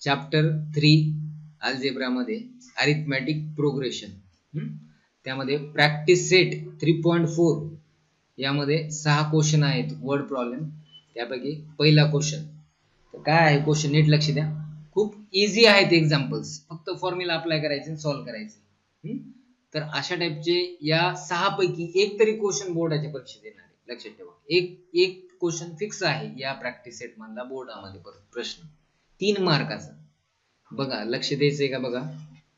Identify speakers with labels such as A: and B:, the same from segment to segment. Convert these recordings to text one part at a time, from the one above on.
A: Chapter 3 algebra मध्ये arithmetic progression, त्यामध्ये practice set 3.4 यामध्ये 6 क्वेश्चन आहेत वर्ड प्रॉब्लेम. त्यापैकी पहिला क्वेश्चन, तर काय आहे क्वेश्चन नीट लक्ष द्या. खूप इझी आहेत एक्झाम्पल्स, फक्त फॉर्म्युला अप्लाय करायचे, सॉल्व्ह करायचे. तर अशा टाइपचे या 6 पैकी एक तरी क्वेश्चन बोर्डाच्या परीक्षेत येणार आहे, लक्षात ठेवा. एक क्वेश्चन फिक्स आहे या प्रॅक्टिस सेट मधला बोर्डामध्ये प्रश्न 3 मार्काचा. बघा लक्ष द्यायचंय का, बघा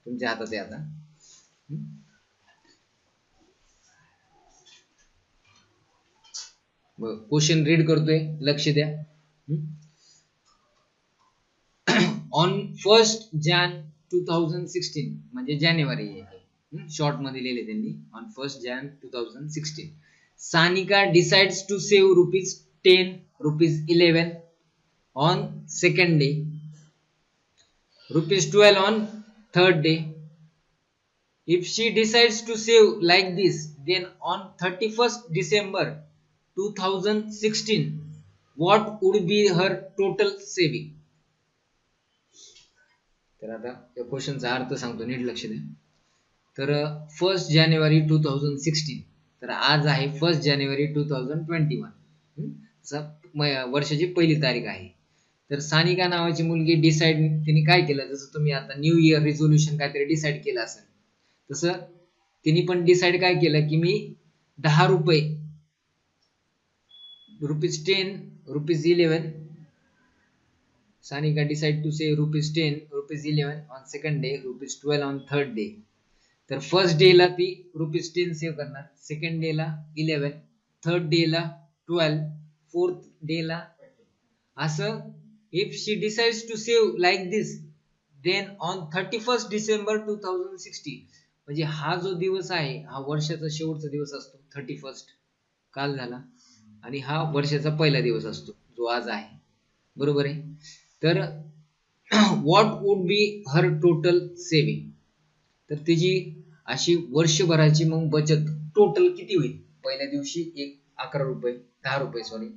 A: तुमच्या हातात आहे आता. क्वेश्चन रीड करतोय, लक्ष द्या. ऑन 1 Jan 2016 म्हणजे जानेवारी आहे, शॉर्ट मध्ये लिहिले त्यांनी. On 1 Jan 2016 Sanika decides to save ₹10, ₹11 on second day, ₹12 on third day. If she decides to save like this, then on 31st December 2016 what would be her total saving? तर आता या क्वेश्चनचा अर्थ सांगतो, नीट लक्ष द्या. तर 1 जानेवारी 2016, तर आज आहे 1 जानेवारी 2021, वर्षाची पहिली तारीख आहे. तर सानिका नावाची मुलगी डिसाइड, तिने काय केलं, जसं तुम्ही आता न्यू इयर रिझोल्युशन काहीतरी डिसाइड केलं असेल, तसं तिने पण डिसाइड काय केलं की मी 10 रुपये, ₹10, ₹11. Sanika decide to save ₹10, ₹11 on second day, ₹12 on third day. तर फर्स्ट डे ला ती ₹10 सेव्ह करणार, सेकंड डे ला 11, थर्ड डे ला 12, फोर्थ डे ला असं. If she decides to save like this, then on 31st December 2016, म्हणजे हा जो दिवस आहे हा वर्षाचा शेवटचा दिवस असतो, 31st काल झाला, आणि हा वर्षाचा पहिला दिवस असतो जो आज आहे, बरोबर आहे. तर what would be her total saving, तर तिची अशी वर्षभराची मग बचत टोटल किती होईल. पहिल्या दिवशी 11 रुपये, 10 रुपये सॉरी,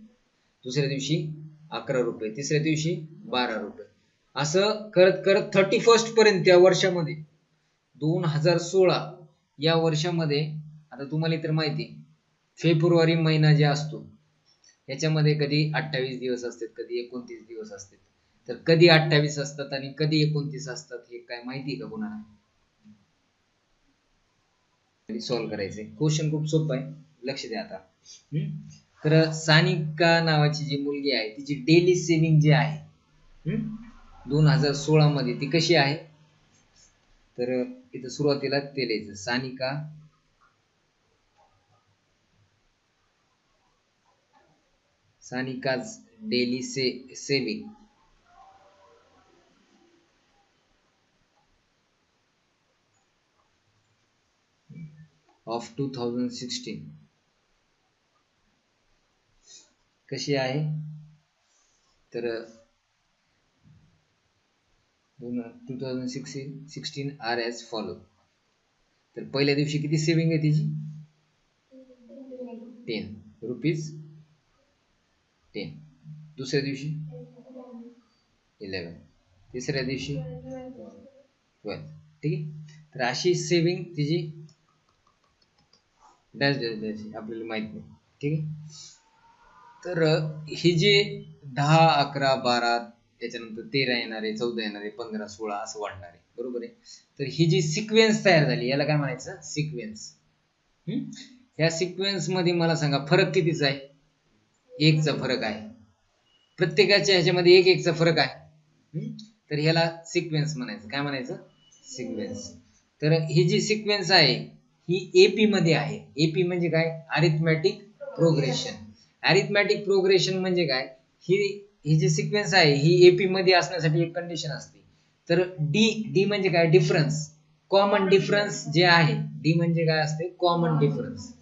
A: दुसऱ्या दिवशी 11 रुपये, तिसऱ्या दिवशी 12 रुपये, असं करत करत 31st पर्यंत त्या वर्षामध्ये 2016 या वर्षामध्ये. आता तुम्हाला तर माहिती फेब्रुवारी महिना जे असतो याच्यामध्ये कधी 28 दिवस असतात, कधी 29 दिवस असतात. तर कधी 28 असतात आणि कधी 29 असतात हे काय माहिती का कोणाला? सॉल्व्ह करायचंय. क्वेश्चन खूप सोपं आहे, लक्ष द्या आता. तर सानिका नावाची जी मुलगी आहे तिची डेली सेव्हिंग जी आहे 2016 मध्ये ती कशी आहे, तर इथं सुरुवातीला ते लिहायचं, सानिकाज डेली सेव्हिंग ऑफ 2016 कशी आहे, तर 2016 आर एज फॉलो. तर पहिल्या दिवशी किती सेव्हिंग आहे तिची, 10 रुपीज 10, दुसऱ्या दिवशी 11, तिसऱ्या दिवशी 12, ठीक आहे. तर अशी सेव्हिंग तिची डॅश डॅश डॅश आपल्याला माहित नाही, ठीक आहे. तर ही जी 10, 11, 12, त्याच्यानंतर 13 येणार आहे, 14 येणार आहे, 15, 16 असं वाढणार आहे, बरोबर आहे. तर ही जी सिक्वेन्स तयार झाली याला काय म्हणायचं, सिक्वेन्स. या सिक्वेन्स मध्ये मला सांगा फरक कितीचा आहे, 1चा फरक आहे. प्रत्येकाच्या ह्याच्यामध्ये 1चा फरक आहे. तर ह्याला सिक्वेन्स म्हणायचं, काय म्हणायचं, सिक्वेन्स. तर ही जी सिक्वेन्स आहे ही एपी मध्ये आहे. एपी म्हणजे काय, अरिथमॅटिक प्रोग्रेशन. अरिथमॅटिक प्रोग्रेशन म्हणजे काय, ही जी सिक्वेन्स आहे ही एपी मध्ये असण्यासाठी एक कंडिशन असते. तर डी म्हणजे काय, डिफरन्स, कॉमन डिफरन्स जे आहे. डी म्हणजे काय असते, कॉमन डिफरन्स.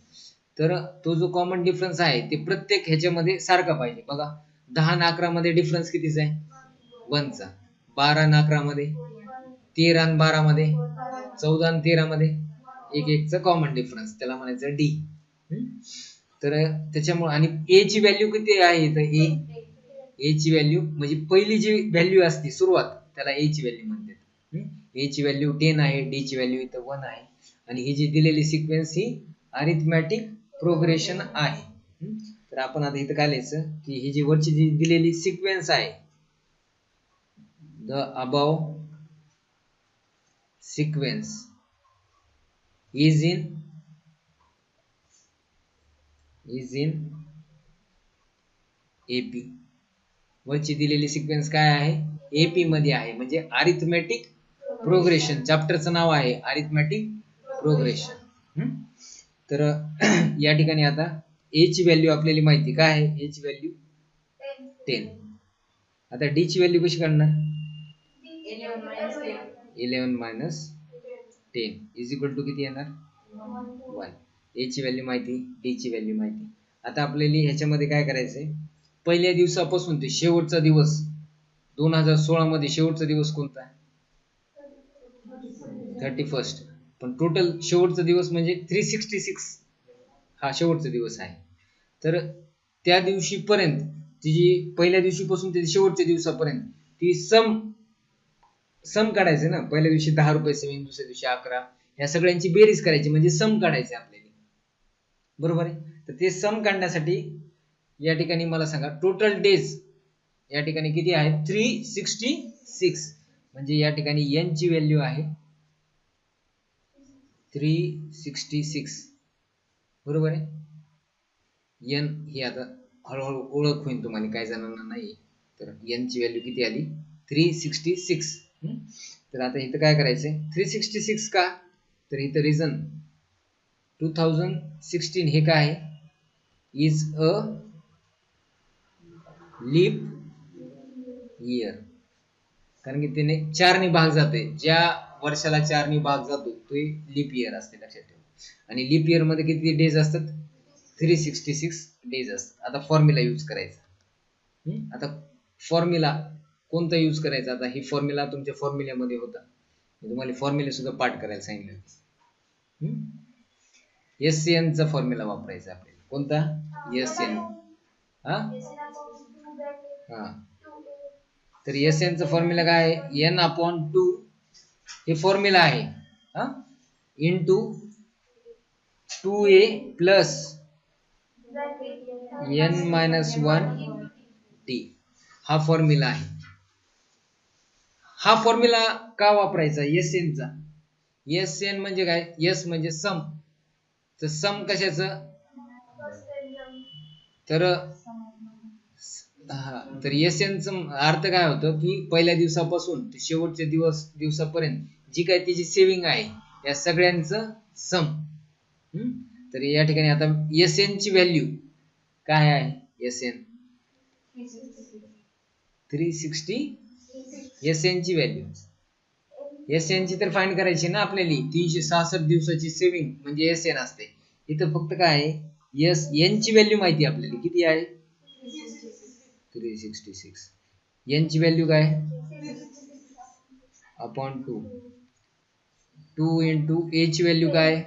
A: तर तो जो कॉमन डिफरन्स आहे ते प्रत्येक ह्याच्यामध्ये सारखा पाहिजे. बघा 10 आणि 11 मध्ये डिफरन्स कितीचा आहे, 1चा. 12 आणि 11 मध्ये, 13 आणि 12 मध्ये, 14 आणि 13 मध्ये 1चा कॉमन डिफरन्स, त्याला म्हणायचं डी. तर त्याच्यामुळे, आणि ए ची व्हॅल्यू किती आहे, तर ए ची व्हॅल्यू म्हणजे पहिली जी व्हॅल्यू असते सुरुवात, त्याला ए ची व्हॅल्यू म्हणतात. ए ची व्हॅल्यू 10 आहे, डी ची व्हॅल्यू इथं 1 आहे आणि ही जी दिलेली सिक्वेन्स ही अरिथमॅटिक प्रोग्रेशन आहे. तर आपण आता इथं काय लिहायचं की ही जी वरची जी दिलेली सिक्वेन्स आहे, the above sequence is in AP. वरची दिलेली सिक्वेन्स काय आहे, एपी मध्ये आहे, म्हणजे अरिथमॅटिक प्रोग्रेशन. चॅप्टरचं नाव आहे अरिथमॅटिक प्रोग्रेशन. तर या ठिकाणी आता ए ची व्हॅल्यू आपल्याला माहिती काय आहे, ए ची व्हॅल्यू 10. आता डी ची व्हॅल्यू कशी काढणार, 11 मायनस 10 इज इक्वल टू किती येणार, 1. ए ची व्हॅल्यू माहिती, डी ची व्हॅल्यू माहिती. आता आपल्याला ह्याच्यामध्ये काय करायचंय, पहिल्या दिवसापासून ते शेवटचा दिवस 2016 मध्ये शेवटचा दिवस कोणता आहे, 31. पण टोटल शेवटचा दिवस म्हणजे 366 हा शेवटचा दिवस आहे. तर त्या दिवशी पर्यंत ती जी पहिल्या दिवशीपासून ते शेवटच्या दिवसापर्यंत ती सम काढायचे ना. पहिल्या दिवशी 10 रुपये सेविंग, दुसऱ्या दिवशी 11, या सगळ्यांची बेरीज करायची म्हणजे सम काढायचे आपल्याला, बरोबर आहे. तर ते सम काढण्यासाठी या ठिकाणी मला सांगा टोटल डेज या ठिकाणी किती आहे, 366. म्हणजे या ठिकाणी एन ची व्हॅल्यू आहे 366, बरोबर आहे. एन ही आता हळूहळू ओळख होईल तुम्हाला, काही जणांना नाही. तर एन ची व्हॅल्यू किती आली, 366. तर आता इथं काय करायचंय, 366 का, तर इथं रिझन 2016 हे काय आहे, इज अ लीप इयर. कारण की त्याने 4 ने भाग जाते, ज्या वर्षाला 4 ने भाग जातो तो लीप इयर असते, लक्षात ठेवा. आणि लीप इयर मध्ये किती डेज असतात, 366 डेज असतात. आता फॉर्म्युला यूज करायचा. आता फॉर्म्युला कोणता यूज करायचा, आता ही फॉर्म्युला तुमच्या फॉर्म्युल्यामध्ये होता, तुम्हाला फॉर्म्युला सुद्धा पाठ करायला सांगितलं. एसएन चा फॉर्म्युला वापरायचा आपल्याला. कोणता, एसएन. हा हा तर एसएन चा फॉर्म्युला काय आहे, एन अपॉन 2 हे फॉर्म्युला आहे, हा, into 2a plus N minus 1 T, हा फॉर्म्युला आहे. हा फॉर्म्युला का वापरायचा एसएन चा, एसएन म्हणजे काय, एस म्हणजे सम. तर सम कशाचं, तर तर एसएनचा अर्थ काय होतं की पहिल्या दिवसापासून ते शेवटच्या दिवसापर्यंत जी काय तिची सेविंग आहे या सगळ्यांचं सम. तर या ठिकाणी आता एसएन ची व्हॅल्यू काय आहे, एसएन 360. एसएन ची व्हॅल्यू, एसएन ची तर फाइंड करायची ना आपल्याला, 366 दिवसाची सेविंग म्हणजे एसएन असते. इथं फक्त काय आहे, एस एन ची व्हॅल्यू माहिती आपल्याला किती आहे, 366. एन ची व्हॅल्यू काय, अपॉन 2 इंटू ए ची व्हॅल्यू काय,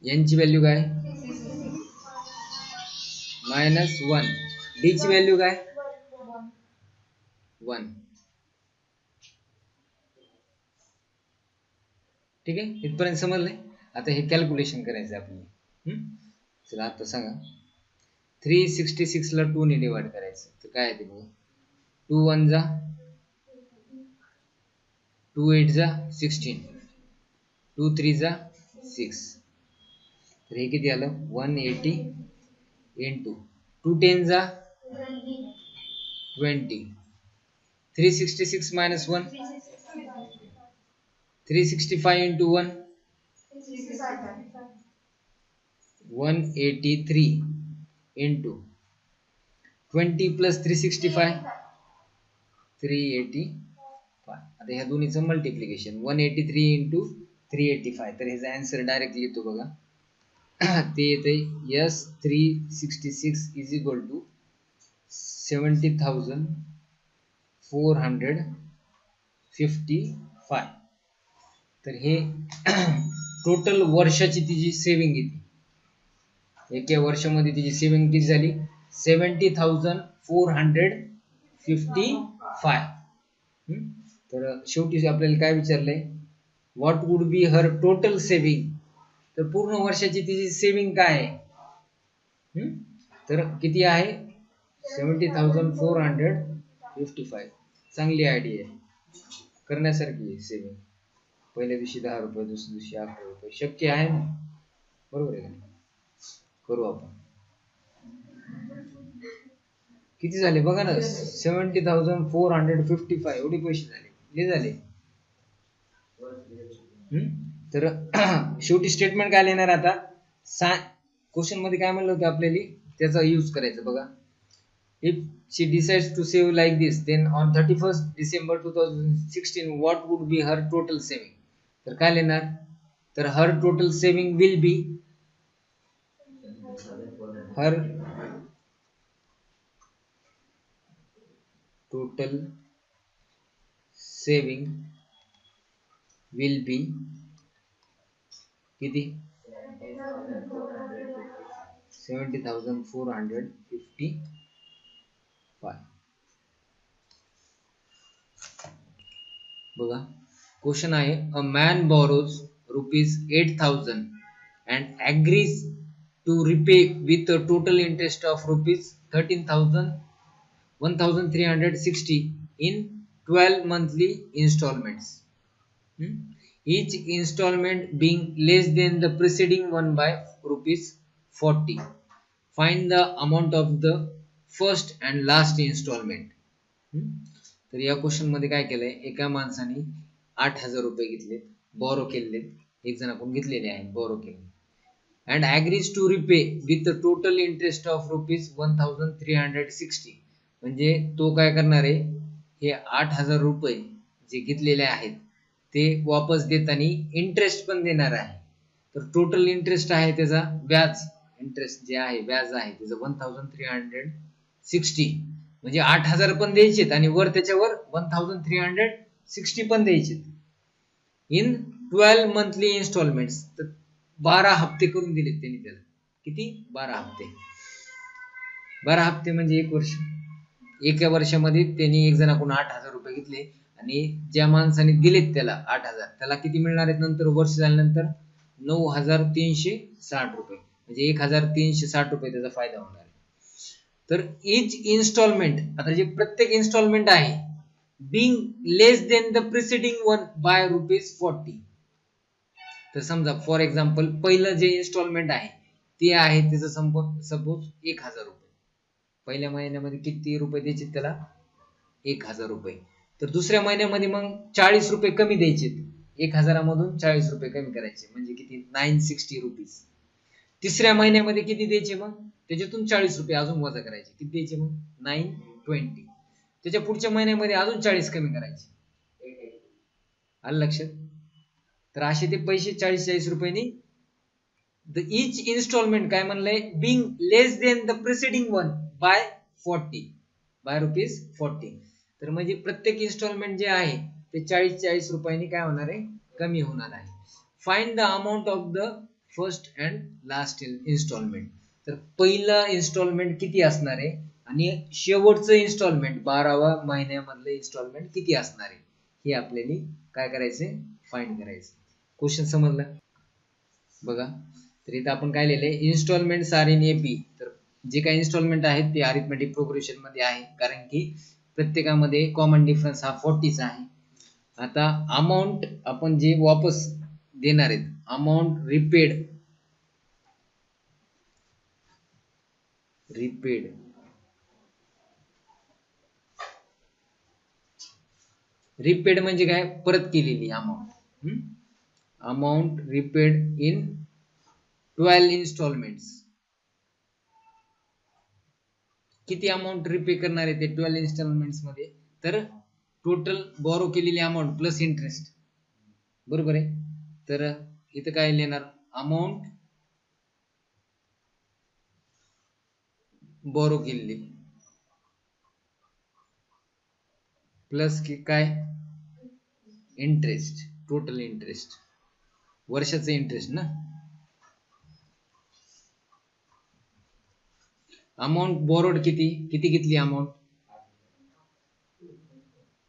A: एन ची व्हॅल्यू काय, मायनस 1. डी ची व्हॅल्यू काय, 1. ठीक आहे, इथपर्यंत समजले. आता हे कॅल्क्युलेशन करायचं आपल्याला. चला आता सांगा, 366 ला 2 ने डिवाइड करायचं, तर काय आहे ते बघा, 2 1 जा 2 8 जा 16, 2 3 जा 6. तर हे किती आलं, 180 इंटू 2 10 जा 20, 366 मायनस 1 365 इंटू 1 183 इंटू 20 प्लस 365 385. आता ह्या दोन्हीचं मल्टिप्लिकेशन 183 इंटू 385. तर ह्याचा आन्सर डायरेक्टली येतो बघा, ते येते यस 366 इज इक्वल टू 70,455. तर हे टोटल वर्षाची तिची सेविंग येते. एका वर्षामध्ये तिची सेविंग किती झाली, 70,455. 55. तर शेवटी आपल्याला काय विचारलंय, what would be her total saving. तर पूर्ण वर्षाची तिची सेव्हिंग काय आहे, तर किती आहे 70,455. चांगली आयडिया आहे, करण्यासारखी आहे सेव्हिंग. पहिल्या दिवशी 10 रुपये, दुसऱ्या दिवशी 11 रुपये, शक्य आहे ना, बरोबर आहे का नाही? करू आपण. किती झाले बघा ना, 70,455 एवढे पैसे झाले, किती झाले. तर शेवटी स्टेटमेंट काय लिहिणार आता, क्वेश्चन मध्ये काय म्हणलं होतं आपल्याला, त्याचा यूज करायचं बघा. If she decides to save like this, then on 31st December 2016 what would be her total saving. तर काय लिहिणार, तर her total saving will be, her total saving will be किती, 70,455. बघा क्वेश्चन आहे, a man borrows ₹8,000 and agrees to repay with a total interest of ₹13,360 in 12 monthly installments. Each installment being less than the preceding one by ₹40. Find the amount of the first and last installment. तर या question मध्ये काय केलंय, एका माणसाने 8,000 रुपये घेतलेत, बोरो केलेत, एक जणाकडून घेतलेले आहेत, बोरो केले, and agrees to repay with total interest of ₹1360. म्हणजे तो काय करणार आहे, हे 8,000 रुपये जे घेतलेले आहेत ते वापस देताना इंटरेस्ट पण देणार आहे. तर टोटल इंटरेस्ट आहे त्याचा, व्याज इंटरेस्ट जे आहे, व्याज आहे त्याचं 1360, म्हणजे 8,000 पण द्यायचे आणि वर त्याच्यावर 1360 पण द्यायचे इन 12 मंथली इन्स्टॉलमेंट्स. तर 12 हप्ते करून दिलेत त्यांनी त्याला. किती, 12 हप्ते. 12 हप्ते म्हणजे 1 वर्ष. एका वर्षामध्ये त्यांनी एक जणाकडून 8,000 रुपये घेतले आणि ज्या माणसाने दिलेत त्याला 8,000, त्याला किती मिळणार आहेत नंतर, वर्ष झाल्यानंतर 9,360 रुपये, म्हणजे 1,360 रुपये त्याचा फायदा होणार आहे. तर इच इन्स्टॉलमेंट, आता जे प्रत्येक इन्स्टॉलमेंट आहे, being less than the preceding one by ₹40. तर समजा फॉर एक्झाम्पल पहिलं जे इन्स्टॉलमेंट आहे ते आहे त्याचं सपोज 1,000 रुपये. पहिल्या महिन्यामध्ये किती रुपये द्यायचे त्याला, 1,000 रुपये. तर दुसऱ्या महिन्यामध्ये मग 40 रुपये कमी द्यायचे, 1,000 मधून 40 रुपये कमी करायचे, म्हणजे किती, 960 रुपीज. तिसऱ्या महिन्यामध्ये किती द्यायचे, मग त्याच्यातून 40 रुपये अजून वजा करायचे, किती द्यायचे मग 920. त्याच्या पुढच्या महिन्यामध्ये अजून 40 कमी करायचे. आलं लक्षात. तर असे ते पैसे 40 रुपयांनी. द इच इन्स्टॉलमेंट काय म्हणलंय, being less than the preceding one by ₹40. तर म्हणजे प्रत्येक इन्स्टॉलमेंट जे आहे ते 40 रुपयांनी काय होणार आहे, कमी होणार आहे. Find the amount of the first and last installment. तर पहिलं इन्स्टॉलमेंट किती असणार आहे आणि शेवटचं इन्स्टॉलमेंट 12व्या महिन्यामधलं इन्स्टॉलमेंट किती असणार आहे, हे आपल्याला काय करायचंय, फाइंड करायचं. क्वेश्चन समजला बघा. तर इथं आपण काय लिहिलंय, इन्स्टॉलमेंट्स आर इन एपी. तर जे काही इन्स्टॉलमेंट आहेत ते अरिथमेटिक प्रोग्रेशन मध्ये आहे, कारण की प्रत्येकामध्ये कॉमन डिफरन्स हा 40 आहे. आता अमाऊंट आपण जे वापस देणार आहेत, अमाऊंट रिपेड म्हणजे काय, परत केलेली amount. Amount repaid in 12 instalments. किती अमाऊंट रिपे करणार आहे ते 12 इन्स्टॉलमेंट्स मध्ये, तर टोटल बोरो केलेली अमाऊंट प्लस इंटरेस्ट, बरोबर आहे. तर इथं काय लिहिणार, अमाऊंट बोरो केलेली प्लस की काय, इंटरेस्ट, टोटल इंटरेस्ट, वर्षाचं इंटरेस्ट ना. अमाऊंट बोरोड किती घेतली अमाऊंट,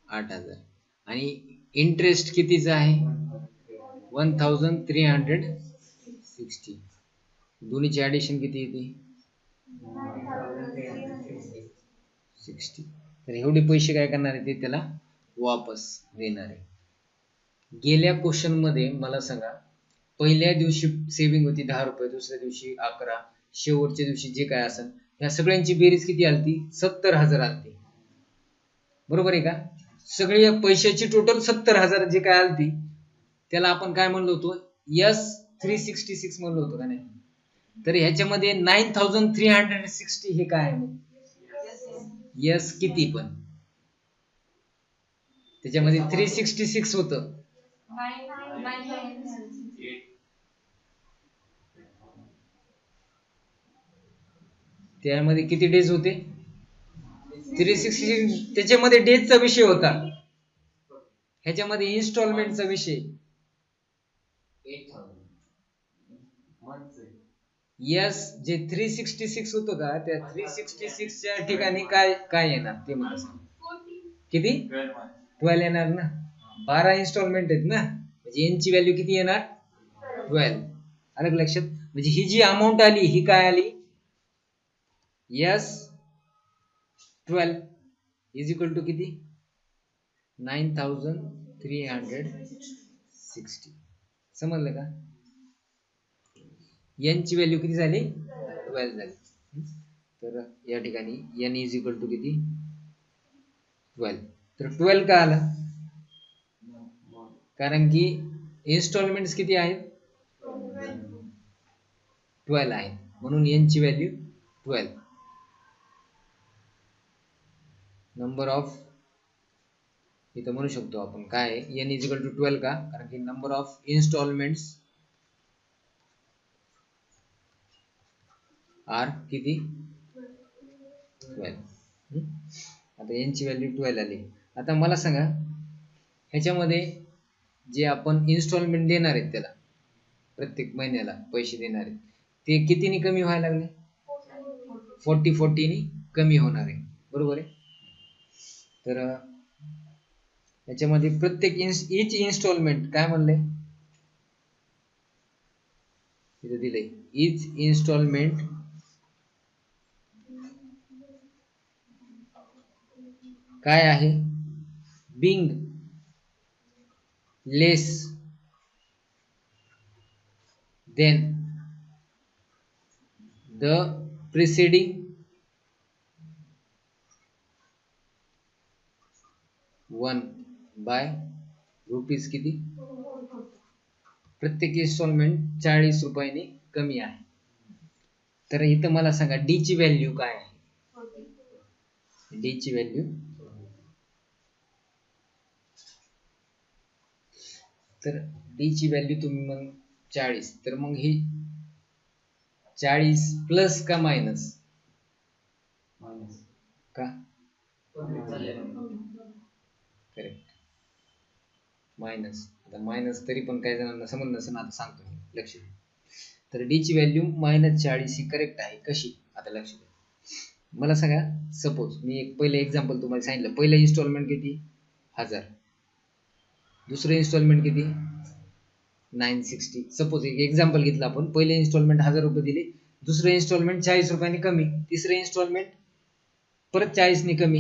A: 8,000 आणि इंटरेस्ट कितीचा आहे 1360. दोन्हीची ऍडिशन किती येते 60. तर एवढे पैसे काय करणार आहे ते त्याला वापस देणार आहे. गेल्या क्वेश्चन मध्ये मला सांगा पहिल्या दिवशी सेव्हिंग होती 10 रुपये, दुसऱ्या दिवशी 11, शेवटच्या दिवशी जे काय असेल या सगळ्यांची बेरीज किती आलती 70,000 आलती. बरोबर आहे का? सगळी या पैशाची टोटल 70,000 जे काय आलती त्याला आपण काय म्हणलो होतो S366 म्हणलो होतो का नाही. तर ह्याच्यामध्ये 9360 हे काय आहे यस किती पण त्याच्यामध्ये 366 होतं. त्यामध्ये किती डेज होते 366. त्याच्यामध्ये डेजचा विषय होता, ह्याच्यामध्ये इन्स्टॉलमेंटचा विषय. यस जे 366 होतं का त्या 366 च्या ठिकाणी काय काय येणार ते मला सांग. किती 12 येणार ना, 12 इन्स्टॉलमेंट आहेत ना, म्हणजे यांची व्हॅल्यू किती येणार 12. अलग लक्षात. म्हणजे ही जी अमाऊंट आली ही काय आली यस 12 इज इक्वल टू किती 9360. समजलं का? यांची व्हॅल्यू किती झाली 12 झाली. तर या ठिकाणी n इज इक्वल टू किती 12. तर 12 का आला कारण की इन्स्टॉलमेंट्स किती आहेत 12 आहेत म्हणून यांची व्हॅल्यू 12. नंबर ऑफ इथं म्हणू शकतो आपण काय n इज इक्वल टू 12 का कारण की नंबर ऑफ इन्स्टॉलमेंट्स आर किती 12. आता यांची व्हॅल्यू 12 आली. आता मला सांगा ह्याच्यामध्ये जे आपण इन्स्टॉलमेंट देणार आहेत त्याला प्रत्येक महिन्याला पैसे देणार आहेत ते कितीने कमी व्हायला लागले 40 ने कमी होणार आहे. बरोबर आहे. तर याच्यामध्ये प्रत्येक इच इन्स्टॉलमेंट काय म्हणले इथे दिले इच इन्स्टॉलमेंट काय आहे being less than the preceding 1 by rupees किती प्रत्येक इन्स्टॉलमेंट 40 रुपयांनी कमी आहे. तर इथं मला सांगा डी ची व्हॅल्यू काय आहे डी ची व्हॅल्यू तर डी ची व्हॅल्यू तुम्ही मग 40 तर मग ही 40 प्लस का मायनस का करेक्ट मायनस. आता मायनस तरी पण काही जणांना समज नसेल आता सांगतो मी लक्ष द्या. तर डी ची व्हॅल्यू -40 ही करेक्ट आहे. कशी आता लक्ष द्या मला सांगा सपोज मी एक पहिलं एक्झाम्पल तुम्हाला सांगितलं पहिलं इन्स्टॉलमेंट किती 1000 दुसरं इन्स्टॉलमेंट किती 960. सपोज एक एक्झाम्पल घेतलं आपण पहिले इन्स्टॉलमेंट 1000 रुपये दिले दुसरं इन्स्टॉलमेंट 40 रुपयांनी कमी तिसरं इन्स्टॉलमेंट परत 40 ने कमी.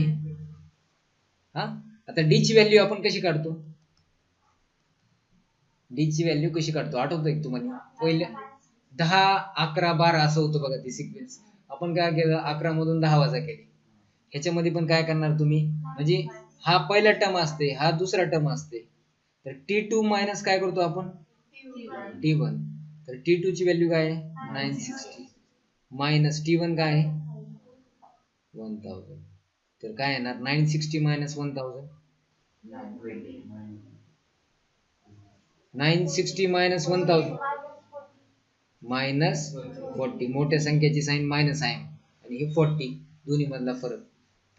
A: हा आता डी ची व्हॅल्यू आपण कशी काढतो डी ची व्हॅल्यू कशी काढतो आठवतंय का तुम्हाला पहिलं 10 11 12 असं होतं बघा ती सिक्वेन्स. आपण काय केलं 11 मधून 10 वजा केले. ह्याच्यामध्ये पण काय करणार तुम्ही म्हणजे हा पहिला टर्म असते हा दुसरा टर्म असते तर T2 मायनस काय करतो आपण T1. तर T2 ची व्हॅल्यू काय आहे 960 मायनस T1 काय आहे 1000. तर काय येणार 960 मायनस 1000 960 मायनस 1000 मायनस 40. मोठ्या संख्येची साइन मायनस आहे आणि हे 40 दोन्ही मधला फरक.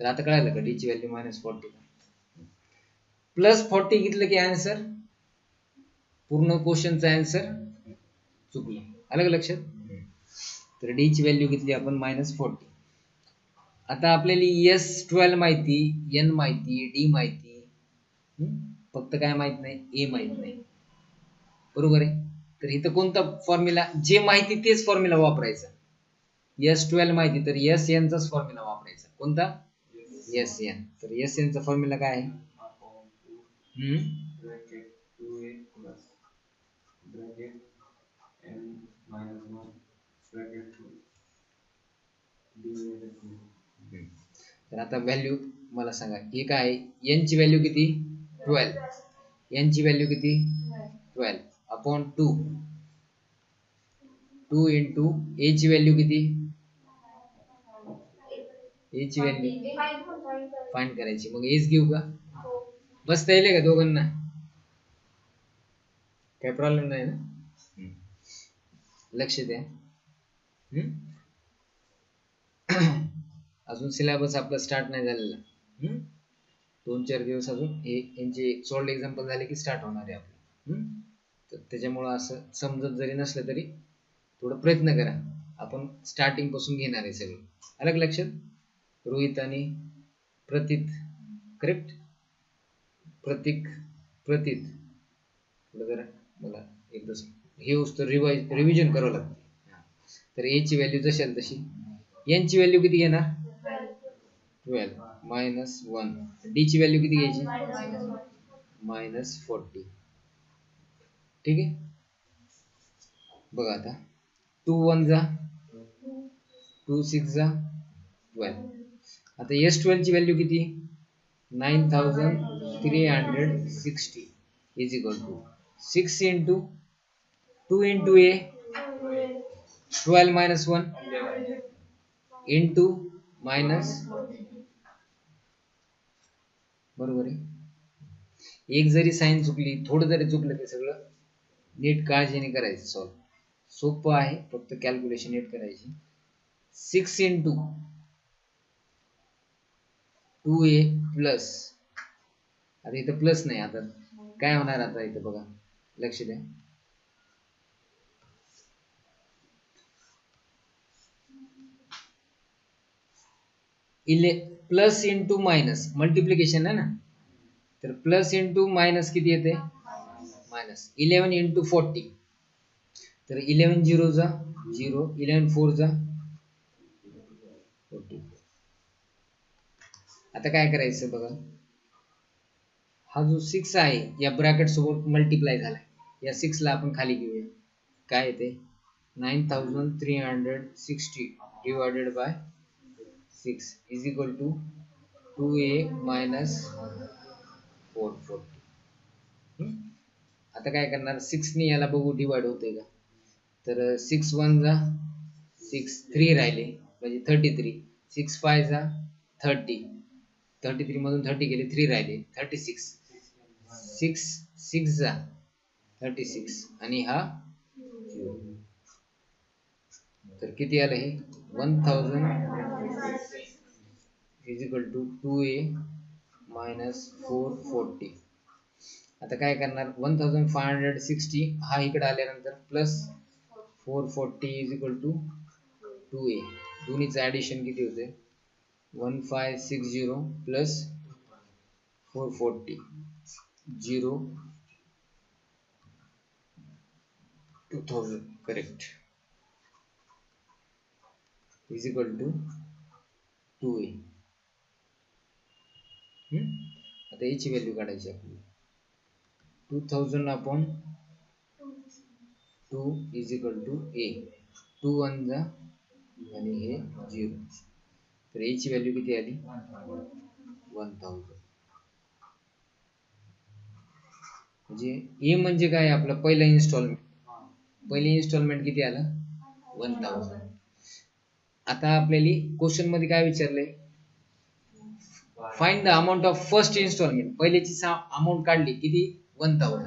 A: तर आता कळालं का डी ची व्हॅल्यू -40 प्लस 40 घेतलं की आन्सर पूर्ण क्वेश्चनचा आन्सर चुकलं. अलग लक्षात. तर डी ची व्हॅल्यू घेतली आपण -40. आता आपल्याला S12 माहिती n माहिती डी माहिती फक्त काय माहित नाही, ए माहित नाही, बरोबर आहे. तर इथं कोणता फॉर्म्युला, जे माहिती तेच फॉर्म्युला वापरायचा. S12 माहिती तर SN चाच फॉर्म्युला वापरायचा. कोणता? SN. तर SN चा फॉर्म्युला काय आहे? तर आता व्हॅल्यू मला सांगा, हे काय आहे? n ची व्हॅल्यू किती? 12. n ची व्हॅल्यू किती? 12 अपॉन 2. 2 इंटू a ची व्हॅल्यू किती? a ची व्हॅल्यू फाइंड करायची. मग एच घेऊ का? बसता येईल का दोघांना? काय प्रॉब्लेम नाही ना? लक्ष द्या. अजून सिलेबस आपला स्टार्ट नाही झालेला. 2-4 दिवस अजून हे यांचे सॉल्ड एक्झाम्पल झाले की स्टार्ट होणार आहे आपलं. तर त्याच्यामुळं असं समजत जरी नसलं तरी थोडं प्रयत्न करा. आपण स्टार्टिंग पासून घेणार आहे सगळं. अलग लक्षात? रोहित आणि प्रतीत, करेक्ट? प्रतीत जरा मला एकदा हे वस्तू रिव्हिजन करावं लागते. तर ए ची व्हॅल्यू जशी आहे तशी. एन ची व्हॅल्यू किती घेणार? 12 मायनस 1. डी ची व्हॅल्यू किती घ्यायची? -40. ठीक आहे. बघा आता 2 1 जा 2 6 जा 12. आता S12 ची व्हॅल्यू किती? 9360 is equal to 6 into 2 into A 12 minus 1 into minus, बरोबर आहे. एक जरी साईन चुकली, थोडं जरी चुकलं ते सगळं नीट काळजीने करायचं. सॉल्व सोपं आहे, फक्त कॅल्क्युलेशन नीट करायची. 6 इंटू 2a प्लस, आता इथं प्लस नाही, आता काय होणार? आता इथं बघा, लक्ष द्या. प्लस इंटू मायनस मल्टिप्लिकेशन आहे ना, तर प्लस इंटू मायनस किती येते? मायनस. 11 इंटू 40, तर 11 0 जा 0, 11 4 जा 40. आता काय करायचं बघा, हा जो 6 आहे या ब्रॅकेट सोबत मल्टिप्लाय झालाय, या 6 ला आपण खाली घेऊया. काय येते? 9360 divided by 6 is equal to 2a minus 440. आता काय करणार? 6 ने याला बघू डिवाइड होते का? तर 6 1 जा 6, 3 राहिले म्हणजे 33. 6 5 जा 30, 33 मधून 30 गेले, 3 राहिले 36. 6 6 जा 36 आणि हा 0. तर किती आलं हे? 1000 is equal to 2a minus 440. आता काय करणार? 1560 हा इकडे आल्यानंतर plus 440 is equal to 2a. दोन्हीचं ऍडिशन किती होते? 1560 plus 440 0 2000, correct, is equal to 2a. आता याची व्हॅल्यू काढायची आपली. 2000 upon 2 is equal to a. 2 1 जा आणि हे 0. तर याची व्हॅल्यू किती आली? 1000. म्हणजे ए म्हणजे काय? आपलं पहिलं इन्स्टॉलमेंट. पहिली इन्स्टॉलमेंट किती आलं? 1000. आता आपल्याला क्वेश्चन मध्ये काय विचारलंय? Find the amount of first installment. पहिल्याची अमाउंट काढली किती? 1000.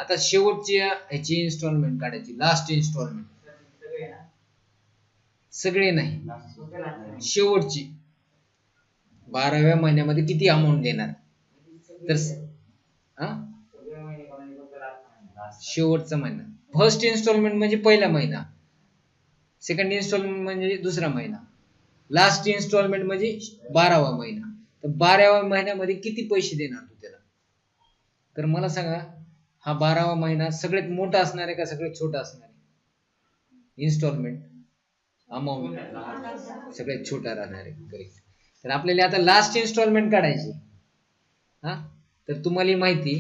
A: आता शेवटची ह्याची इन्स्टॉलमेंट काढायची, लास्ट इन्स्टॉलमेंट. सगळे नाही, शेवटची 12व्या महिन्यामध्ये किती अमाऊंट देणार? तर शेवटचा महिना. फर्स्ट इन्स्टॉलमेंट म्हणजे पहिला महिना, सेकंड इन्स्टॉलमेंट म्हणजे दुसरा महिना, लास्ट इन्स्टॉलमेंट म्हणजे 12वा महिना. तर 12व्या महिन्यामध्ये किती पैसे देणार तू त्याला? तर मला सांगा हा 12वा महिना सगळ्यात मोठा असणार आहे का सगळ्यात छोटा असणार आहे? इन्स्टॉलमेंट अमाऊंट सगळ्यात छोटा राहणार आहे. करेक्ट. तर आपल्याला आता लास्ट इन्स्टॉलमेंट काढायची. हा, तर तुम्हाला माहिती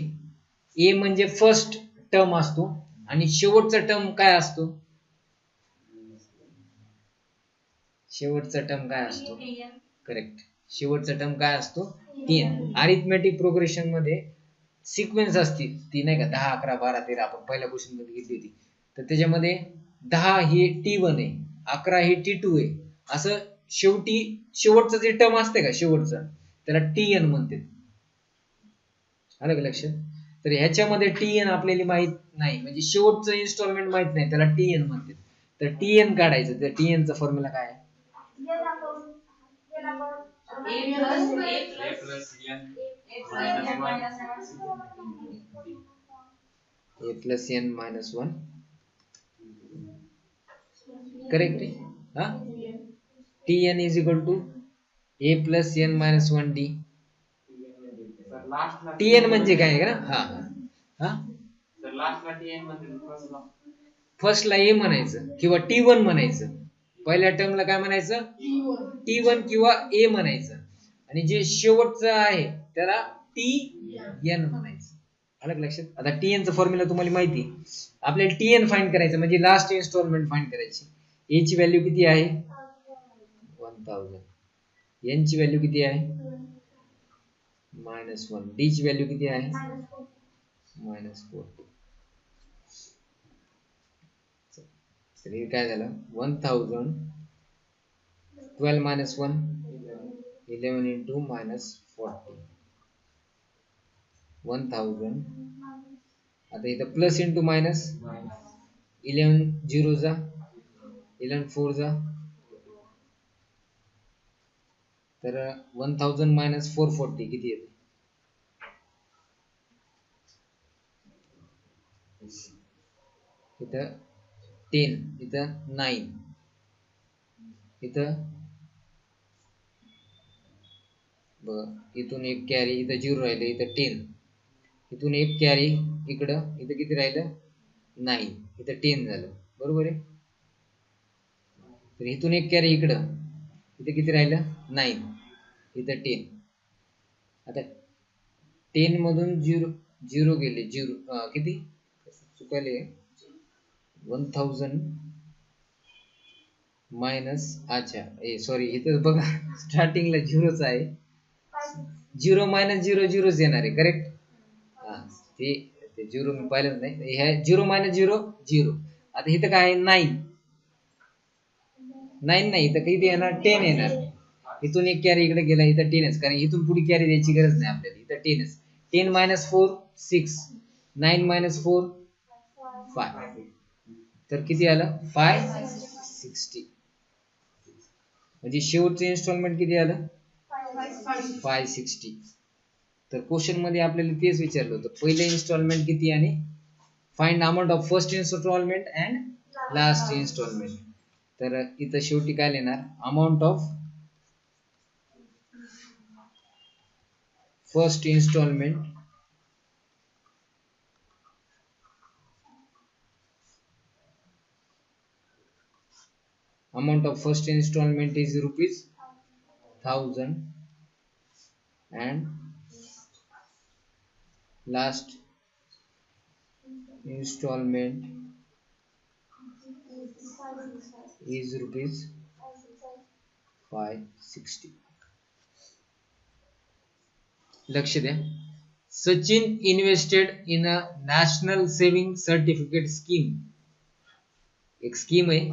A: ए म्हणजे फर्स्ट टर्म असतो आणि शेवटचा टर्म काय असतो? शेवटचा टर्म काय असतो? करेक्ट. शेवटचा टर्म काय असतो? टीएन. अरिथमेटिक प्रोग्रेशन मध्ये सिक्वेन्स असते ती नाही का 10 11 12 13 आपण पहिल्या क्वेश्चन मध्ये घेतली होती. तर त्याच्यामध्ये 10 ही T1 आहे, 11 ही T2 आहे, असं शेवटी शेवटचं जे टर्म असते का शेवटचं त्याला टीएन म्हणते. आलं का लक्षात? तर ह्याच्यामध्ये टीएन आपल्याला माहित नाही, म्हणजे शेवटचं इन्स्टॉलमेंट माहित नाही, त्याला टीएन म्हणते. तर टीएन काढायचं. तर टीएन चा फॉर्म्युला काय आहे? A plus N minus one. Correct आहे. हा, TN is equal to A plus N minus one D. TN म्हणजे काय आहे ना? हा हा, फर्स्टला ए म्हणायचं किंवा T1 म्हणायचं. पहिल्या टर्मला काय म्हणायचं? T1 किंवा ए म्हणायचं. आणि जे शेवटचं आहे त्याला टीएन म्हणायचं. आलं लक्षात? आता टीएन चा फॉर्म्युला तुम्हाला माहिती. आपल्याला टीएन फाइंड करायचं म्हणजे लास्ट इन्स्टॉलमेंट फाइंड करायची. ए ची व्हॅल्यू किती आहे? 1000. एन ची व्हॅल्यू किती आहे? -1. डी ची व्हॅल्यू किती आहे? -4. तर हे काय झालं? 1000 12 minus 1 11 into -40. 1000. आता इथं प्लस इंटू मायनस 11 0 जा 11 4 जा, तर 1000 minus 440 किती येते? इथं 10, इथं 9, इथं बघा इथून एक कॅरी, इथं 0 राहिलं, इथं 10, इथून एक कॅरी इकडं, इथं किती राहिलं? 9, इथं 10 झालं. बरोबर आहे. तर इथून एक कॅरी इकडं, इथं किती राहिलं? 9, इथं 10. आता 10 मधून 0 गेले, 0 किती चुकले? 1000 मायनस, अच्छा सॉरी इथं बघा स्टार्टिंगला 0च आहे. 0 मायनस 0 0च येणार आहे. करेक्ट. हा, ते 0 मी पाहिलंच नाही. ह्या 0 मायनस 0 0. आता इथं काय आहे? 9 नाही, इथं किती येणार? 10 येणार. इथून एक कॅरी इकडे गेला, इथं 10च, कारण इथून पुढे कॅरी द्यायची गरज नाही आपल्याला. इथं 10च. 10 minus 4 6, 9 minus 4 5. तर किती आलं? 560. म्हणजे शेवटचं इन्स्टॉलमेंट किती आलं? 560. तर क्वेश्चन मध्ये आपल्याला तेच विचारलं होतं, पहिलं इन्स्टॉलमेंट किती आणि find amount of first installment and last installment. तर इथं शेवटी काय लिहिणार? Amount of first installment is rupees 1000 and last installment is rupees 560. लक्ष द्या. Sachin invested in a national saving certificate scheme. एक स्कीम आहे,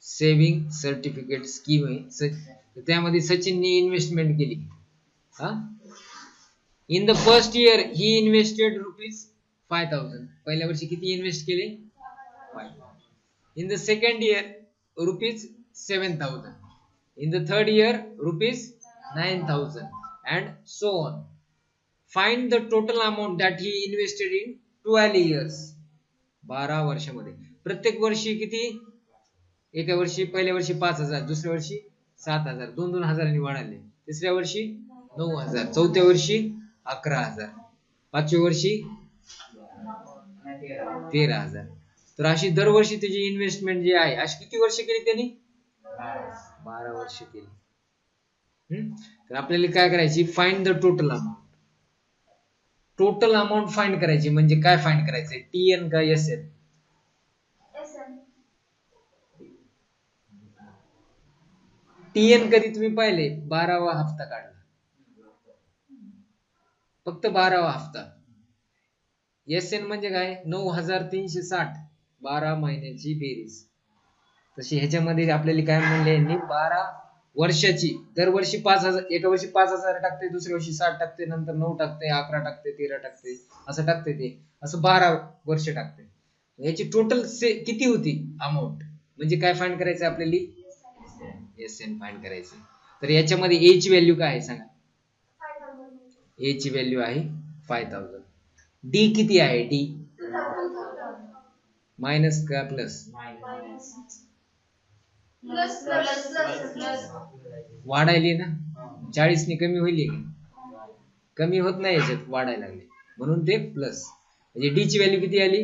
A: सेविंग सर्टिफिकेट स्कीम आहे. त्यामध्ये सचिनने इन्व्हेस्टमेंट केली. हा, in the first year he invested rupees 5000. पहिल्या वर्षी किती इन्व्हेस्ट केले? 5. In the second year rupees 7000. In the third year rupees 9000 and so on. Find the total amount that he invested in 12 years. 12 वर्षामध्ये. प्रत्येक वर्षी किती? एका वर्षी पहिल्या वर्षी 5000, दुसऱ्या वर्षी 7000, 2-2 हजारांनी वाढले. तिसऱ्या वर्षी 9000, चौथ्या वर्षी 11,000. पाचव्या वर्षी 13,000. तर अशी दरवर्षी त्याची इन्व्हेस्टमेंट जी आहे अशी किती वर्ष केली त्यांनी? 12 वर्ष केली. तर आपल्याला काय करायची? Find the total amount. Total amount find करायची म्हणजे काय फाइंड करायचंय? टीएन का एसएन? टीएन कधी तुम्ही पाहिले? 12वा हप्ता काढला, फक्त 12वा हप्ता. एसएन म्हणजे काय? 9,360 12 महिन्याची बेरीज. तशी ह्याच्यामध्ये आपल्याला काय म्हणले यांनी? 12 वर्षाची. दरवर्षी 5,000, एका वर्षी 5,000 टाकते, दुसऱ्या वर्षी 7 टाकते, नंतर 9 टाकते, 11 टाकते, 13 टाकते, असं टाकते. ते असं 12 वर्ष टाकते. याची टोटल किती होती अमाऊंट म्हणजे काय फाइंड करायचं आपल्याला? एसएन फाइंड करायचं. तर याच्यामध्ये ए ची व्हॅल्यू काय आहे सांगा? ए ची व्हॅल्यू आहे 5,000. डी किती आहे? डी मायनस का प्लस? वाढायली ना, 40 ने कमी होईल का? कमी होत नाही, याच्यात वाढायला लागले म्हणून ते प्लस. म्हणजे डी ची व्हॅल्यू किती आली?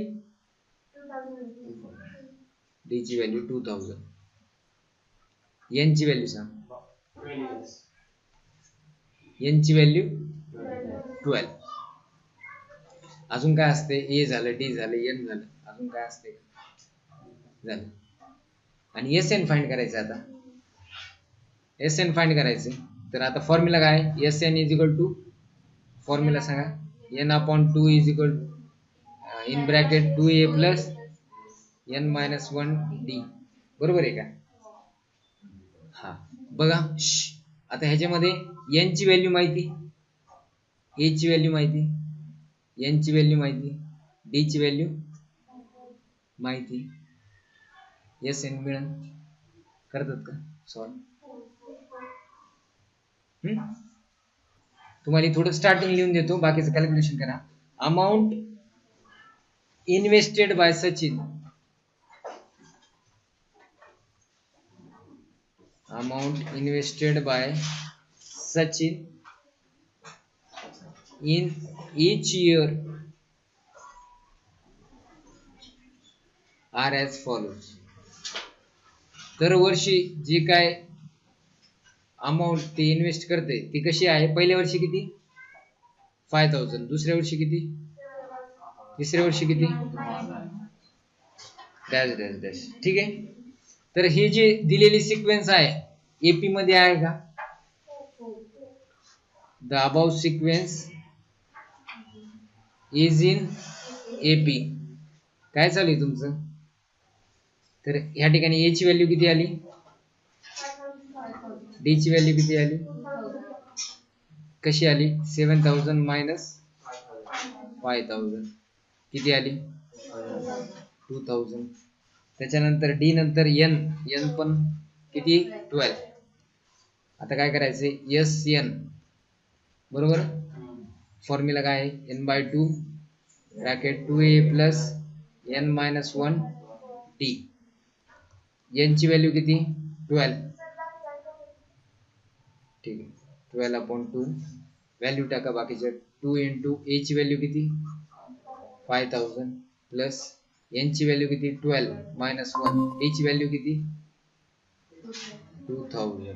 A: डी ची व्हॅल्यू 2000. एन ची व्हॅल्यू सांग. एन ची व्हॅल्यू 12. अजून काय असते? ए झालं, डी झालं, एन झालं, अजून काय असते? झालं. आणि एस एन फाइंड करायचं. आता एस एन फाइंड करायचे तर आता फॉर्म्युला काय? S N is equal to, formula सांगा. N upon 2 is equal in bracket 2a plus N minus 1 D. बरोबर आहे का? हा बघा. आता ह्याच्यामध्ये एन ची व्हॅल्यू माहिती, ए ची व्हॅल्यू माहिती, एन ची व्हॅल्यू माहिती, डी ची व्हॅल्यू माहिती. एस एन मिळेल. करतात का सॉल्व? तुम्हाला थोडं स्टार्टिंग लिहून देतो, बाकीचं कॅल्क्युलेशन करा. Amount invested by Sachin, amount invested by Sachin in each year are as follows. दरवर्षी जे काय अमाऊंट ते इन्व्हेस्ट करते ती कशी आहे? पहिल्या वर्षी किती? 5,000. दुसऱ्या वर्षी किती? तिसऱ्या वर्षी किती? Dash dash dash. ठीक आहे. तर ही जी दिलेली सिक्वेन्स आहे एपी मध्ये आहे का? The above sequence is in AP. काय चालू आहे तुमचं? तर या ठिकाणी ए ची व्हॅल्यू किती आली? डी ची व्हॅल्यू किती आली? कशी आली? 7,000 मायनस 5,000 किती आली? 2,000. त्याच्यानंतर डी नंतर एन, एन पण किती? 12. आता काय करायचे? एस एन बरोबर. फॉर्म्युला काय आहे? N by 2 bracket 2a plus N minus 1 D. एन ची व्हॅल्यू किती? 12. ठीक आहे. 12 अपॉन 2 व्हॅल्यू टाका बाकीच्या. 2 इंटू ए ची व्हॅल्यू किती? 5,000 प्लस एन ची व्हॅल्यू किती? 12 मायनस 1. डी ची व्हॅल्यू किती? 2,000.